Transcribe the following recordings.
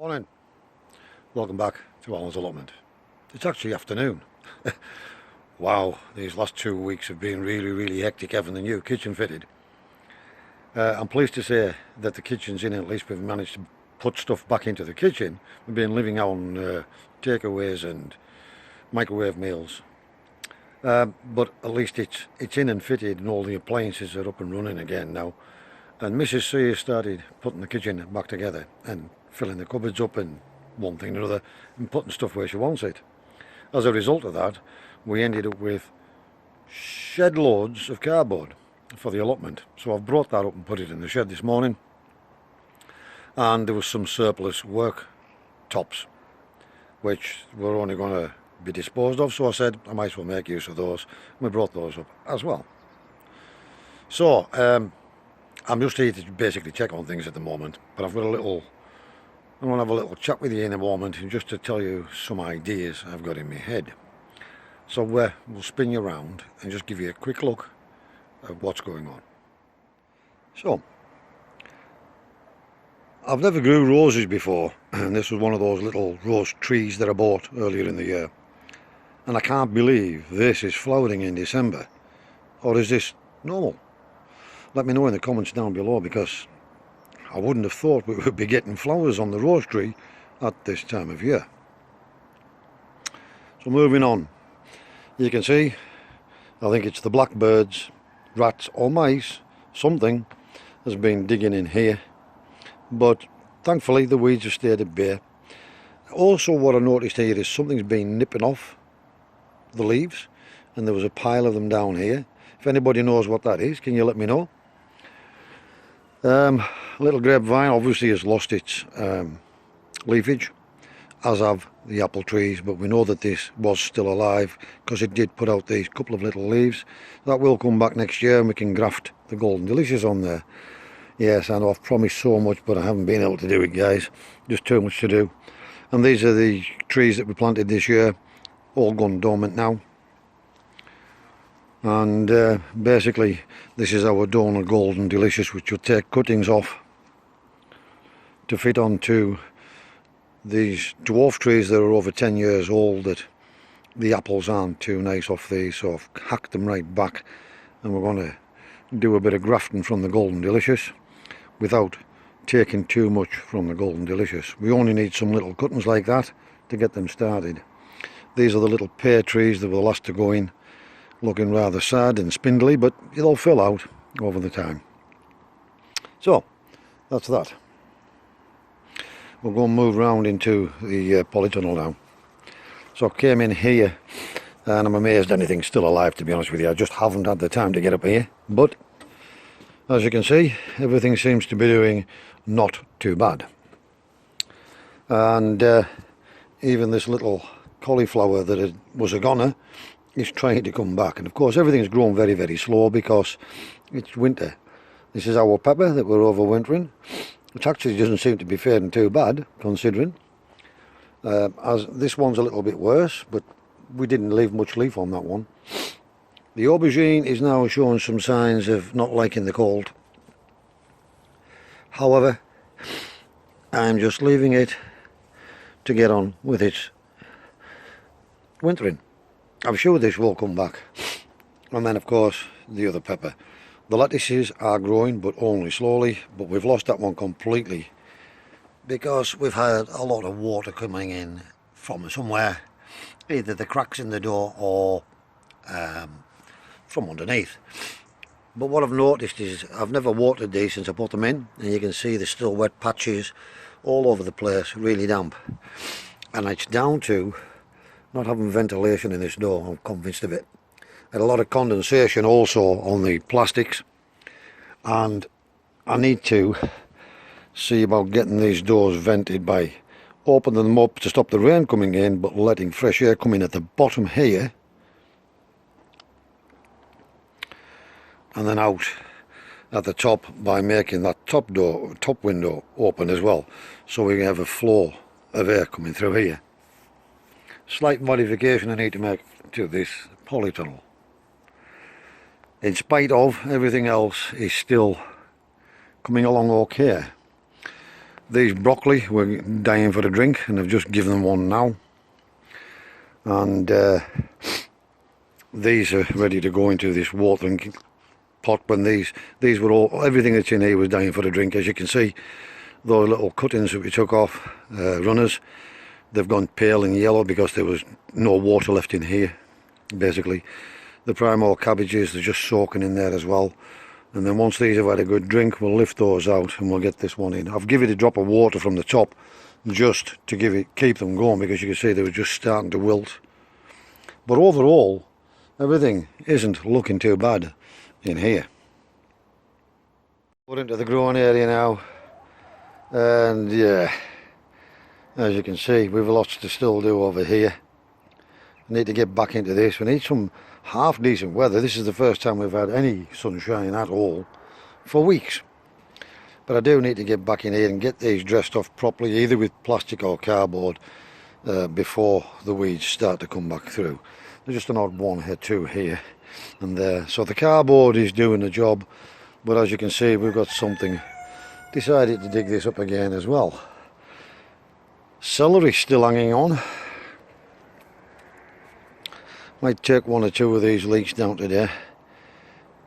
Morning. Welcome back to Alan's Allotment. It's actually afternoon. Wow, these last 2 weeks have been really hectic having the new kitchen fitted. I'm pleased to say that the kitchen's in, at least we've managed to put stuff back into the kitchen. We've been living on takeaways and microwave meals. But at least it's in and fitted, and all the appliances are up and running again now. And Mrs. C has started putting the kitchen back together and filling the cupboards up and one thing or another and putting stuff where she wants it. As a result of that, we ended up with shed loads of cardboard for the allotment. So I've brought that up and put it in the shed this morning. And there was some surplus work tops which were only going to be disposed of, so I said I might as well make use of those. We brought those up as well. So I'm just here to basically check on things at the moment, but I want to have a little chat with you in a moment and just to tell you some ideas I've got in my head. So we'll spin you around and just give you a quick look at what's going on. So, I've never grew roses before, and this was one of those little rose trees that I bought earlier in the year. And I can't believe this is flowering in December. Or is this normal? Let me know in the comments down below, because I wouldn't have thought we would be getting flowers on the rose tree at this time of year. So moving on, you can see, I think it's the blackbirds, rats or mice, something has been digging in here, but thankfully the weeds have stayed at bay. Also what I noticed here is something's been nipping off the leaves, and there was a pile of them down here. If anybody knows what that is, can you let me know? Little grapevine obviously has lost its leafage, as have the apple trees, but we know that this was still alive because it did put out these couple of little leaves. That will come back next year and we can graft the Golden Delicious on there. Yes, I know I've promised so much, but I haven't been able to do it, guys. Just too much to do. And these are the trees that we planted this year, all gone dormant now. And basically this is our donor Golden Delicious, which will take cuttings off to fit onto these dwarf trees that are over 10 years old, that the apples aren't too nice off these, so I've hacked them right back, and we're going to do a bit of grafting from the Golden Delicious without taking too much from the Golden Delicious. We only need some little cuttings like that to get them started. These are the little pear trees that were the last to go in, looking rather sad and spindly, but they'll fill out over the time. So that's that. We'll go and move around into the Polytunnel now. So I came in here and I'm amazed anything's still alive, to be honest with you. I just haven't had the time to get up here, but as you can see, everything seems to be doing not too bad. And even this little cauliflower that was a goner is trying to come back, and of course everything's grown very slow because it's winter. This is our pepper that we're overwintering, which actually doesn't seem to be faring too bad considering. As this one's a little bit worse, but we didn't leave much leaf on that one. The aubergine is now showing some signs of not liking the cold. However, I'm just leaving it to get on with its wintering. I'm sure this will come back. And then of course the other pepper. The lettuces are growing, but only slowly, but we've lost that one completely because we've had a lot of water coming in from somewhere, either the cracks in the door or from underneath. But what I've noticed is I've never watered these since I put them in, and you can see there's still wet patches all over the place, really damp, and it's down to not having ventilation in this door. I'm convinced of it. And a lot of condensation also on the plastics, and I need to see about getting these doors vented by opening them up to stop the rain coming in, but letting fresh air come in at the bottom here and then out at the top by making that top window open as well, so we have a flow of air coming through here. Slight modification I need to make to this polytunnel. In spite of everything else is still coming along okay. These broccoli were dying for a drink, and I've just given them one now. And these are ready to go into this watering pot. When these were all, everything that's in here was dying for a drink. As you can see, those little cuttings that we took off, runners, they've gone pale and yellow because there was no water left in here, basically. The primor cabbages, they're just soaking in there as well. And then once these have had a good drink, we'll lift those out and we'll get this one in. I've given it a drop of water from the top just to keep them going, because you can see they were just starting to wilt. But overall, everything isn't looking too bad in here. We're into the growing area now, and yeah, as you can see, we've lots to still do over here. We need to get back into this. We need some half decent weather. This is the first time we've had any sunshine at all for weeks. But I do need to get back in here and get these dressed off properly, either with plastic or cardboard, before the weeds start to come back through. There's just an odd one or two here and there. So the cardboard is doing the job, but as you can see, we've got something. Decided to dig this up again as well. Celery still hanging on. Might take one or two of these leeks down today.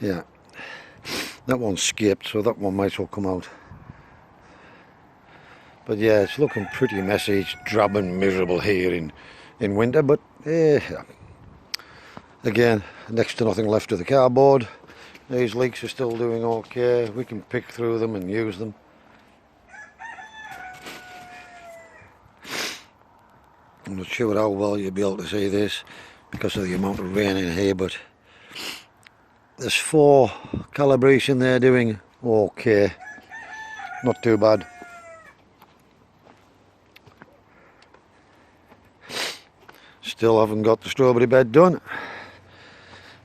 Yeah, that one's skipped, so that one might as well come out. But yeah, it's looking pretty messy. It's drab and miserable here in winter, but again, next to nothing left of the cardboard. These leeks are still doing okay. We can pick through them and use them. I'm not sure how well you'll be able to see this because of the amount of rain in here, but there's 4 calibration there doing okay, not too bad. Still haven't got the strawberry bed done.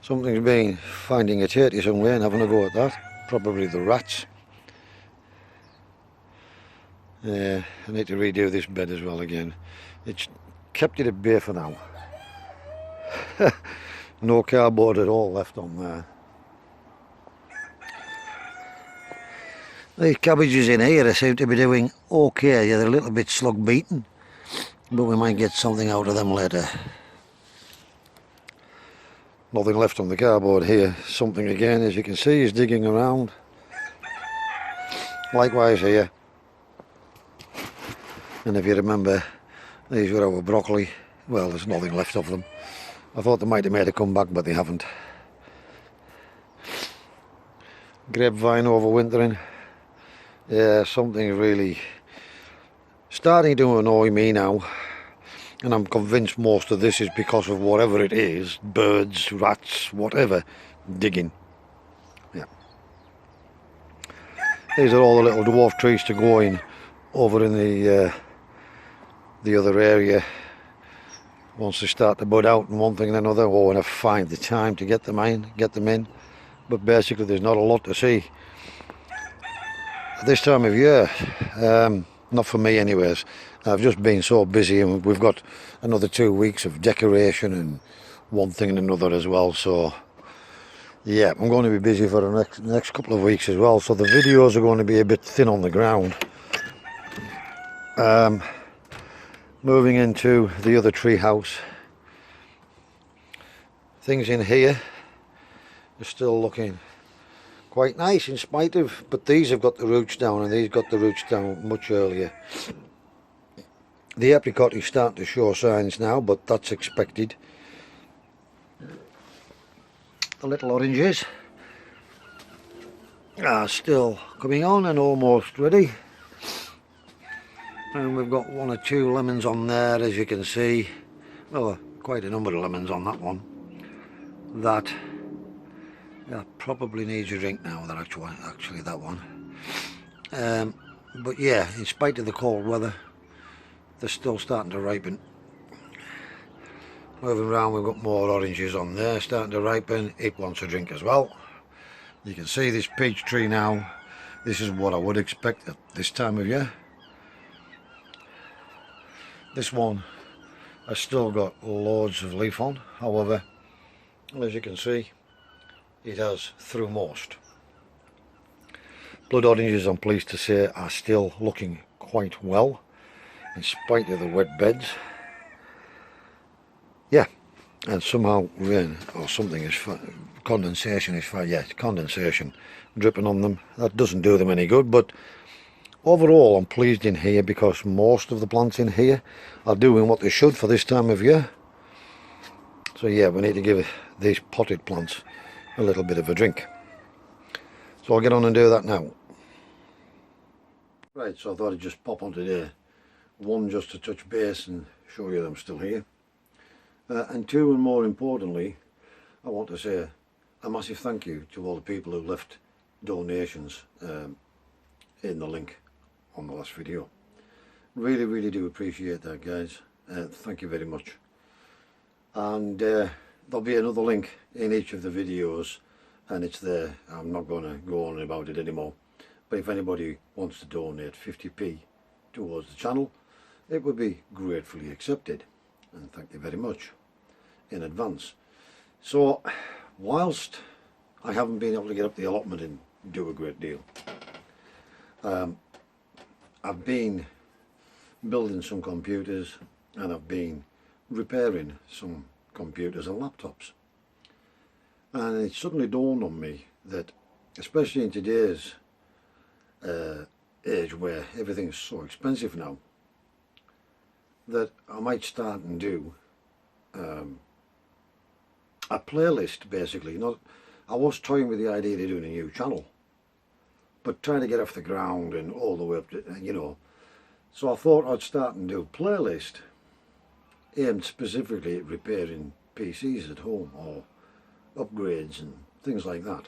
Something's been finding a turkey somewhere and having a go at that. Probably the rats. I need to redo this bed as well again. It's kept it at bay for now. No cardboard at all left on there. These cabbages in here seem to be doing okay. Yeah, they're a little bit slug beaten, but we might get something out of them later. Nothing left on the cardboard here. Something again, as you can see, is digging around. Likewise here. And if you remember, these were our broccoli. Well, there's nothing left of them. I thought they might have made a comeback, but they haven't. Grapevine overwintering. Yeah, something's really starting to annoy me now. And I'm convinced most of this is because of whatever it is, birds, rats, whatever, digging. Yeah. These are all the little dwarf trees to go in over in the other area. Once they start to bud out and one thing and another, or when I find the time to get them in. But basically there's not a lot to see at this time of year. Not for me anyways. I've just been so busy, and we've got another 2 weeks of decoration and one thing and another as well. So yeah, I'm going to be busy for the next couple of weeks as well. So the videos are going to be a bit thin on the ground. Moving into the other tree house. Things in here are still looking quite nice in spite of, but these have got the roots down, and these got the roots down much earlier. The apricot is starting to show signs now, but that's expected. The little oranges are still coming on and almost ready. And we've got 1 or 2 lemons on there, as you can see. Well, quite a number of lemons on that one. That probably needs a drink now, that actually that one. But yeah, in spite of the cold weather, they're still starting to ripen. Moving around, we've got more oranges on there starting to ripen. It wants a drink as well. You can see this peach tree now. This is what I would expect at this time of year. This one has still got loads of leaf on. However, as you can see, it has through most. Blood oranges, I'm pleased to say, are still looking quite well in spite of the wet beds. Yeah, and somehow rain or something is condensation is condensation dripping on them. That doesn't do them any good, but overall I'm pleased in here because most of the plants in here are doing what they should for this time of year. So yeah, we need to give these potted plants a little bit of a drink. So I'll get on and do that now. Right, so I thought I'd just pop on today. One, just to touch base and show you that I'm still here. And two, and more importantly, I want to say a massive thank you to all the people who left donations in the link on the last video. Really, really do appreciate that, guys. Thank you very much. And there'll be another link in each of the videos, and it's there. I'm not going to go on about it anymore. But if anybody wants to donate 50p towards the channel, it would be gratefully accepted. And thank you very much in advance. So, whilst I haven't been able to get up the allotment and do a great deal, I've been building some computers and I've been repairing some computers and laptops. And it suddenly dawned on me that, especially in today's age where everything's so expensive now, that I might start and do a playlist, basically. I was toying with the idea of doing a new channel, but trying to get off the ground and all the way up to, you know. So I thought I'd start and do a playlist aimed specifically at repairing PCs at home or upgrades and things like that.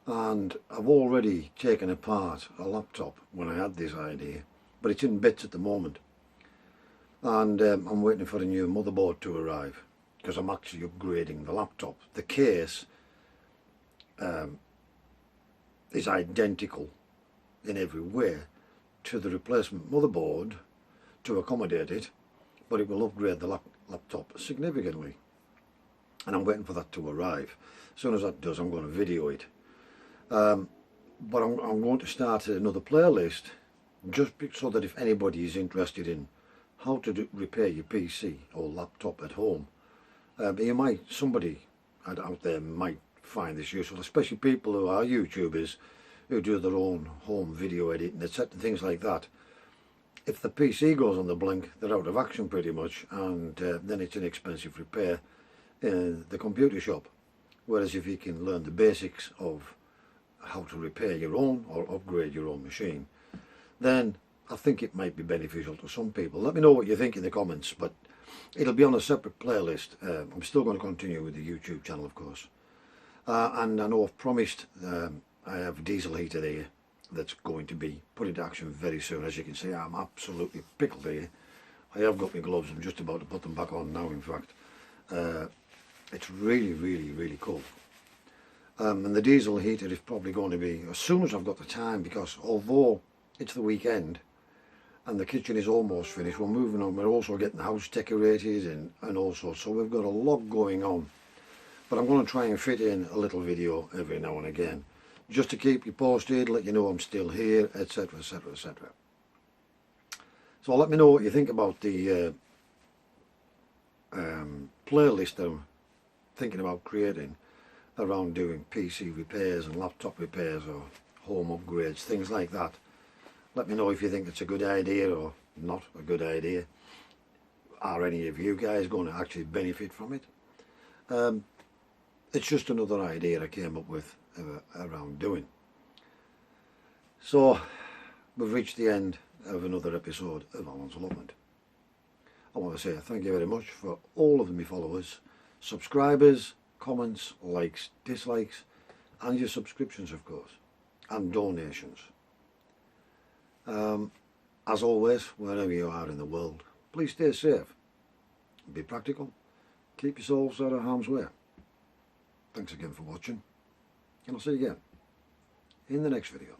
And I've already taken apart a laptop when I had this idea, but it's in bits at the moment. And I'm waiting for a new motherboard to arrive because I'm actually upgrading the laptop. The case is identical in every way to the replacement motherboard to accommodate it, but it will upgrade the laptop significantly. And I'm waiting for that to arrive. As soon as that does, I'm going to video it. But I'm going to start another playlist just so that if anybody is interested in how to repair your PC or laptop at home, somebody out there might find this useful, especially people who are YouTubers who do their own home video editing, etc., things like that. If the PC goes on the blink, they're out of action pretty much, and then it's an expensive repair in the computer shop. Whereas if you can learn the basics of how to repair your own or upgrade your own machine, then I think it might be beneficial to some people. Let me know what you think in the comments, but it'll be on a separate playlist. I'm still going to continue with the YouTube channel, of course. And I know I've promised I have a diesel heater there that's going to be put into action very soon. As you can see, I'm absolutely pickled here. I have got my gloves. I'm just about to put them back on now, in fact. It's really, really, really cold. And the diesel heater is probably going to be as soon as I've got the time, because although it's the weekend and the kitchen is almost finished, we're moving on. We're also getting the house decorated and all sorts. So we've got a lot going on. But I'm going to try and fit in a little video every now and again, just to keep you posted, let you know I'm still here, etc, etc, etc. So let me know what you think about the playlist that I'm thinking about creating around doing PC repairs and laptop repairs or home upgrades, things like that. Let me know if you think it's a good idea or not a good idea. Are any of you guys going to actually benefit from it? It's just another idea I came up with around doing. So we've reached the end of another episode of Alan's Allotment. I want to say thank you very much for all of my followers, subscribers, comments, likes, dislikes, and your subscriptions, of course, and donations. As always, wherever you are in the world, please stay safe, be practical, keep yourselves out of harm's way. Thanks again for watching, and I'll see you again in the next video.